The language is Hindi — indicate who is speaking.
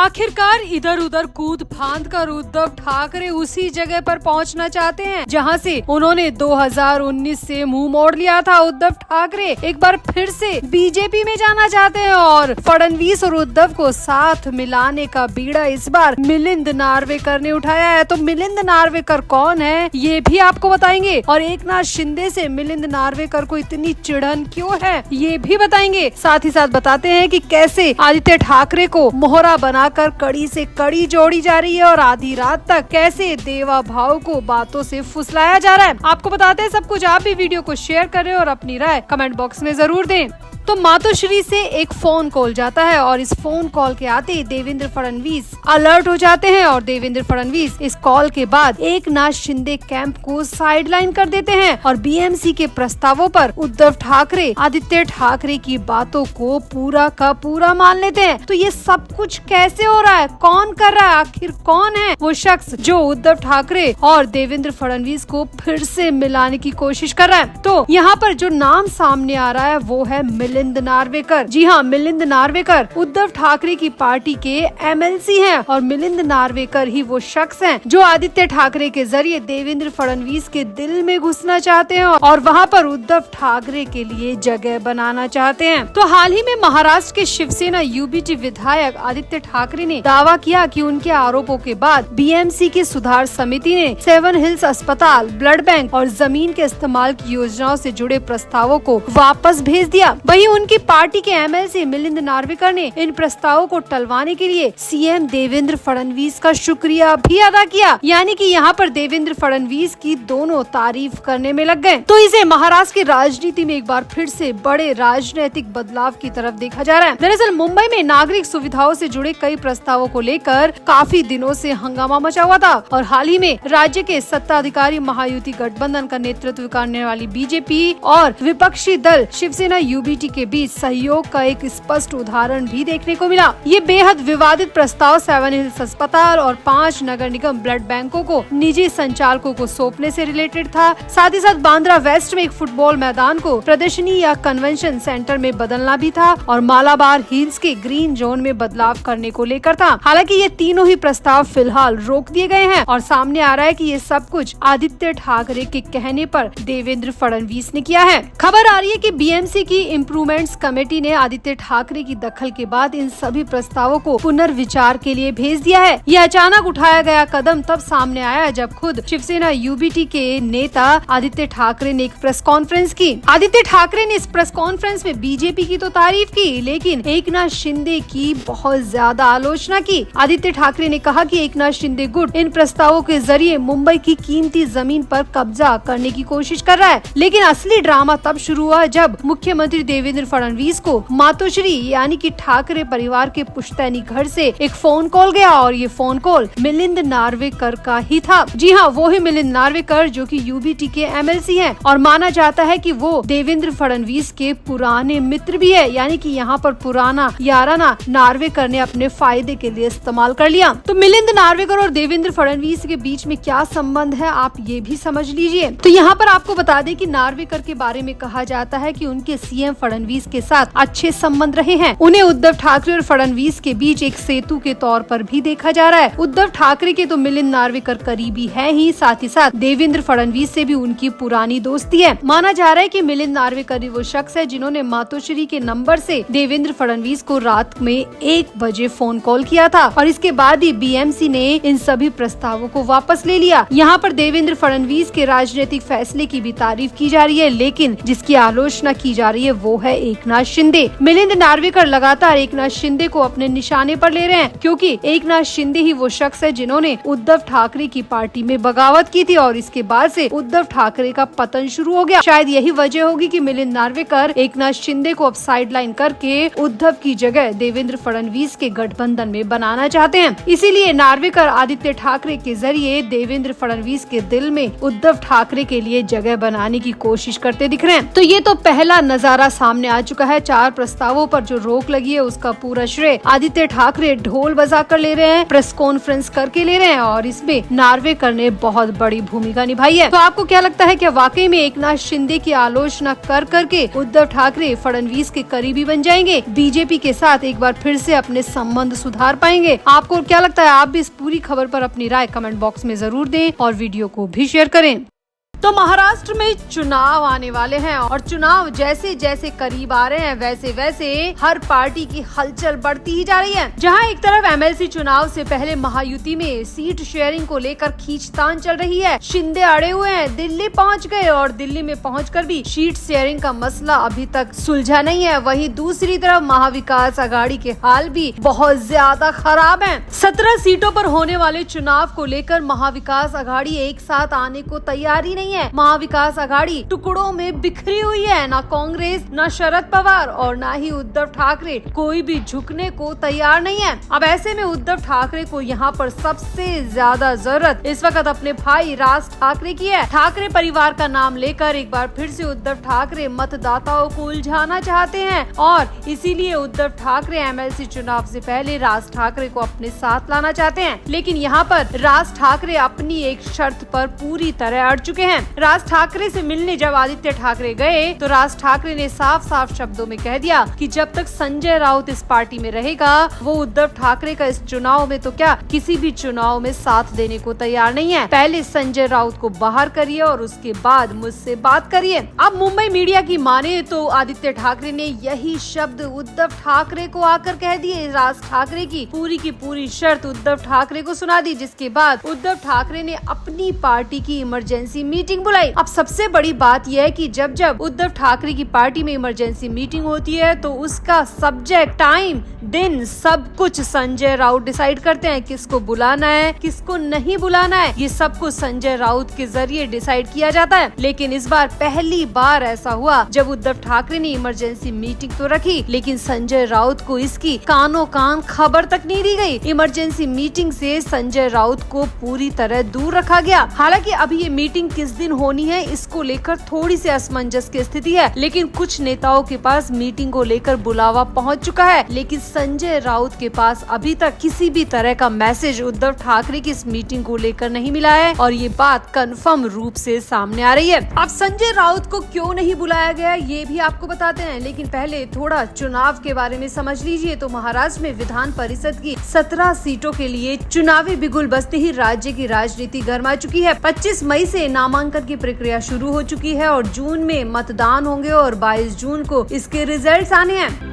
Speaker 1: आखिरकार इधर उधर कूद फांद कर उद्धव ठाकरे उसी जगह पर पहुंचना चाहते हैं जहां से उन्होंने 2019 से मुंह मोड़ लिया था। उद्धव ठाकरे एक बार फिर से बीजेपी में जाना चाहते हैं और फडणवीस और उद्धव को साथ मिलाने का बीड़ा इस बार मिलिंद नार्वेकर ने उठाया है। तो मिलिंद नार्वेकर कौन है ये भी आपको बताएंगे और एकनाथ शिंदे से मिलिंद नार्वेकर को इतनी चिढ़न क्यों है ये भी बताएंगे। साथ ही साथ बताते हैं कि कैसे आदित्य ठाकरे को मोहरा बनाकर कड़ी से कड़ी जोड़ी जा रही है और आधी रात तक कैसे देवा भाव को बातों से फुसलाया जा रहा है। आपको बताते हैं सब कुछ। आप भी वीडियो को शेयर करें और अपनी राय कमेंट बॉक्स में जरूर दें। तो मातोश्री से एक फोन कॉल जाता है और इस फोन कॉल के आते ही देवेंद्र फडणवीस अलर्ट हो जाते हैं और देवेंद्र फडणवीस इस कॉल के बाद एकनाथ शिंदे कैंप को साइडलाइन कर देते हैं और बीएमसी के प्रस्तावों पर उद्धव ठाकरे आदित्य ठाकरे की बातों को पूरा का पूरा मान लेते हैं। तो ये सब कुछ कैसे हो रहा है, कौन कर रहा है, आखिर कौन है वो शख्स जो उद्धव ठाकरे और देवेंद्र फडणवीस को फिर से मिलाने की कोशिश कर रहा है। तो यहाँ पर जो नाम सामने आ रहा है वो है मिलिंद नार्वेकर। जी हाँ, मिलिंद नार्वेकर उद्धव ठाकरे की पार्टी के एमएलसी हैं और मिलिंद नार्वेकर ही वो शख्स हैं जो आदित्य ठाकरे के जरिए देवेंद्र फडणवीस के दिल में घुसना चाहते हैं और वहाँ पर उद्धव ठाकरे के लिए जगह बनाना चाहते हैं। तो हाल ही में महाराष्ट्र के शिवसेना यूबीटी विधायक आदित्य ठाकरे ने दावा किया कि उनके आरोपों के बाद बीएमसी की सुधार समिति ने 7 हिल्स अस्पताल, ब्लड बैंक और जमीन के इस्तेमाल की योजनाओं से जुड़े प्रस्तावों को वापस भेज दिया। वहीं उनकी पार्टी के एमएलसी मिलिंद नार्वेकर ने इन प्रस्तावों को टलवाने के लिए सीएम देवेंद्र फडणवीस का शुक्रिया भी अदा किया। यानी कि यहाँ पर देवेंद्र फडणवीस की दोनों तारीफ करने में लग गए। तो इसे महाराष्ट्र की राजनीति में एक बार फिर से बड़े राजनीतिक बदलाव की तरफ देखा जा रहा है। दरअसल मुंबई में नागरिक सुविधाओं से जुड़े कई प्रस्तावों को लेकर काफी दिनों से हंगामा मचा हुआ था और हाल ही में राज्य के सत्ताधारी महायुति गठबंधन का नेतृत्व करने वाली बीजेपी और विपक्षी दल शिवसेना यूबीटी के बीच सहयोग का एक स्पष्ट उदाहरण भी देखने को मिला। ये बेहद विवादित प्रस्ताव 7 हिल्स अस्पताल और 5 नगर निगम ब्लड बैंकों को निजी संचालकों को सौंपने से रिलेटेड था। साथ ही साथ बांद्रा वेस्ट में एक फुटबॉल मैदान को प्रदर्शनी या कन्वेंशन सेंटर में बदलना भी था और मालाबार हिल्स के ग्रीन जोन में बदलाव करने को लेकर था। हालांकि ये तीनों ही प्रस्ताव फिलहाल रोक दिए गए हैं और सामने आ रहा है कि ये सब कुछ आदित्य ठाकरे के कहने पर देवेंद्र फडणवीस ने किया है। खबर आ रही है कि बीएमसी की इम्प्रूवमेंट्स कमेटी ने आदित्य ठाकरे की दखल के बाद इन सभी प्रस्तावों को पुनर्विचार के लिए भेज दिया है। ये अचानक उठाया गया कदम तब सामने आया जब खुद शिवसेना यूबीटी के नेता आदित्य ठाकरे ने एक प्रेस कॉन्फ्रेंस की। आदित्य ठाकरे ने इस प्रेस कॉन्फ्रेंस में बीजेपी की तो तारीफ की लेकिन एकनाथ शिंदे की बहुत ज्यादा आलोचना की। आदित्य ठाकरे ने कहा कि एकनाथ शिंदे गुट इन प्रस्तावों के जरिए मुंबई की कीमती जमीन पर कब्जा करने की कोशिश कर रहा है। लेकिन असली ड्रामा तब शुरू हुआ जब मुख्यमंत्री देवेंद्र फडणवीस को मातोश्री यानी कि ठाकरे परिवार के पुश्तैनी घर से एक फोन कॉल गया और ये फोन कॉल मिलिंद नार्वेकर का ही था। जी हाँ, वो ही मिलिंद नार्वेकर जो कि यूबीटी के एमएलसी हैं और माना जाता है कि वो देवेंद्र फडणवीस के पुराने मित्र भी है। यानी कि यहाँ पर पुराना याराना नार्वेकर ने अपने फायदे के लिए इस्तेमाल कर लिया। तो मिलिंद नार्वेकर और देवेंद्र फडणवीस के बीच में क्या संबंध है आप ये भी समझ लीजिए। तो यहाँ पर आपको बता दें कि नार्वेकर के बारे में कहा जाता है कि उनके सीएम फडणवीस के साथ अच्छे संबंध रहे हैं। उन्हें उद्धव ठाकरे और फडणवीस के बीच एक सेतु के तौर पर भी देखा जा रहा है। उद्धव ठाकरे के तो मिलिंद नार्वेकर करीबी है ही, साथ ही साथ देवेंद्र फडणवीस से भी उनकी पुरानी दोस्ती है। माना जा रहा है कि मिलिंद नार्वेकर वो शख्स है जिन्होंने मातोश्री के नंबर से देवेंद्र फडणवीस को रात में 1 बजे फोन कॉल किया था और इसके बाद ही बीएमसी ने इन सभी प्रस्तावों को वापस ले लिया। यहाँ पर देवेंद्र फडणवीस के राजनीतिक फैसले की भी तारीफ की जा रही है लेकिन जिसकी आलोचना की जा रही है वो है एकनाथ शिंदे। मिलिंद नार्वेकर लगातार एकनाथ शिंदे को अपने निशाने पर ले रहे हैं क्योंकि एकनाथ शिंदे ही वो शख्स है जिन्होंने उद्धव ठाकरे की पार्टी में बगावत की थी और इसके बाद से उद्धव ठाकरे का पतन शुरू हो गया। शायद यही वजह होगी कि मिलिंद नार्वेकर एकनाथ शिंदे को अब साइडलाइन करके उद्धव की जगह देवेंद्र फडणवीस के गठबंधन में बनाना चाहते हैं। इसीलिए नार्वेकर आदित्य ठाकरे के जरिए देवेंद्र फडणवीस के दिल में उद्धव ठाकरे के लिए जगह बनाने की कोशिश करते दिख रहे हैं। तो ये तो पहला नजारा सामने सामने आ चुका है। 4 प्रस्तावों पर जो रोक लगी है उसका पूरा श्रेय आदित्य ठाकरे ढोल बजाकर ले रहे हैं, प्रेस कॉन्फ्रेंस करके ले रहे हैं और इसमें नार्वेकर ने बहुत बड़ी भूमिका निभाई है। तो आपको क्या लगता है कि वाकई में एकनाथ शिंदे की आलोचना कर करके उद्धव ठाकरे फडणवीस के करीबी बन जाएंगे, बीजेपी के साथ एक बार फिर से अपने संबंध सुधार पाएंगे? आपको क्या लगता है? आप भी इस पूरी खबर पर अपनी राय कमेंट बॉक्स में जरूर दें और वीडियो को भी शेयर करें। तो महाराष्ट्र में चुनाव आने वाले हैं और चुनाव जैसे जैसे करीब आ रहे हैं वैसे वैसे हर पार्टी की हलचल बढ़ती ही जा रही है। जहां एक तरफ एमएलसी चुनाव से पहले महायुति में सीट शेयरिंग को लेकर खींचतान चल रही है। शिंदे अड़े हुए हैं, दिल्ली पहुंच गए और दिल्ली में पहुंचकर भी सीट शेयरिंग का मसला अभी तक सुलझा नहीं है। वहीं दूसरी तरफ महाविकास आघाड़ी के हाल भी बहुत ज्यादा खराब है। 17 सीटों पर होने वाले चुनाव को लेकर महाविकास आघाड़ी एक साथ आने को तैयार ही नहीं है। महाविकास आघाड़ी टुकड़ों में बिखरी हुई है। ना कांग्रेस, ना शरद पवार और ना ही उद्धव ठाकरे कोई भी झुकने को तैयार नहीं है। अब ऐसे में उद्धव ठाकरे को यहाँ पर सबसे ज्यादा जरूरत इस वक्त अपने भाई राज ठाकरे की है। ठाकरे परिवार का नाम लेकर एक बार फिर से उद्धव ठाकरे मतदाताओं को उलझाना चाहते हैं और इसीलिए उद्धव ठाकरे एमएलसी चुनाव से पहले राज ठाकरे को अपने साथ लाना चाहते हैं। लेकिन यहाँ पर राज ठाकरे अपनी एक शर्त पर पूरी तरह अड़ चुके हैं। राज ठाकरे से मिलने जब आदित्य ठाकरे गए तो राज ठाकरे ने साफ साफ शब्दों में कह दिया कि जब तक संजय राउत इस पार्टी में रहेगा वो उद्धव ठाकरे का इस चुनाव में तो क्या किसी भी चुनाव में साथ देने को तैयार नहीं है। पहले संजय राउत को बाहर करिए और उसके बाद मुझसे बात करिए। अब मुंबई मीडिया की माने तो आदित्य ठाकरे ने यही शब्द उद्धव ठाकरे को आकर कह दिए। राज ठाकरे की पूरी शर्त उद्धव ठाकरे को सुना दी, जिसके बाद उद्धव ठाकरे ने अपनी पार्टी की इमरजेंसी मीटिंग बुलाई। अब सबसे बड़ी बात यह है कि जब जब उद्धव ठाकरे की पार्टी में इमरजेंसी मीटिंग होती है तो उसका सब्जेक्ट, टाइम, दिन सब कुछ संजय राउत डिसाइड करते हैं। किसको बुलाना है, किसको नहीं बुलाना है, ये सब कुछ संजय राउत के जरिए डिसाइड किया जाता है। लेकिन इस बार पहली बार ऐसा हुआ जब उद्धव ठाकरे ने इमरजेंसी मीटिंग तो रखी लेकिन संजय राउत को इसकी कानों कान खबर तक नहीं दी गई। इमरजेंसी मीटिंग से संजय राउत को पूरी तरह दूर रखा गया। हालांकि अभी ये मीटिंग किस दिन होनी है इसको लेकर थोड़ी सी असमंजस की स्थिति है, लेकिन कुछ नेताओं के पास मीटिंग को लेकर बुलावा पहुंच चुका है। लेकिन संजय राउत के पास अभी तक किसी भी तरह का मैसेज उद्धव ठाकरे की इस मीटिंग को लेकर नहीं मिला है और ये बात कंफर्म रूप से सामने आ रही है। अब संजय राउत को क्यों नहीं बुलाया गया ये भी आपको बताते हैं, लेकिन पहले थोड़ा चुनाव के बारे में समझ लीजिए। तो महाराष्ट्र में विधान परिषद की 17 सीटों के लिए चुनावी बिगुल बजते ही राज्य की राजनीति गर्मा चुकी है। 25 मई से नामांकन की प्रक्रिया शुरू हो चुकी है और जून में मतदान होंगे और 22 जून को इसके रिजल्ट्स आने हैं।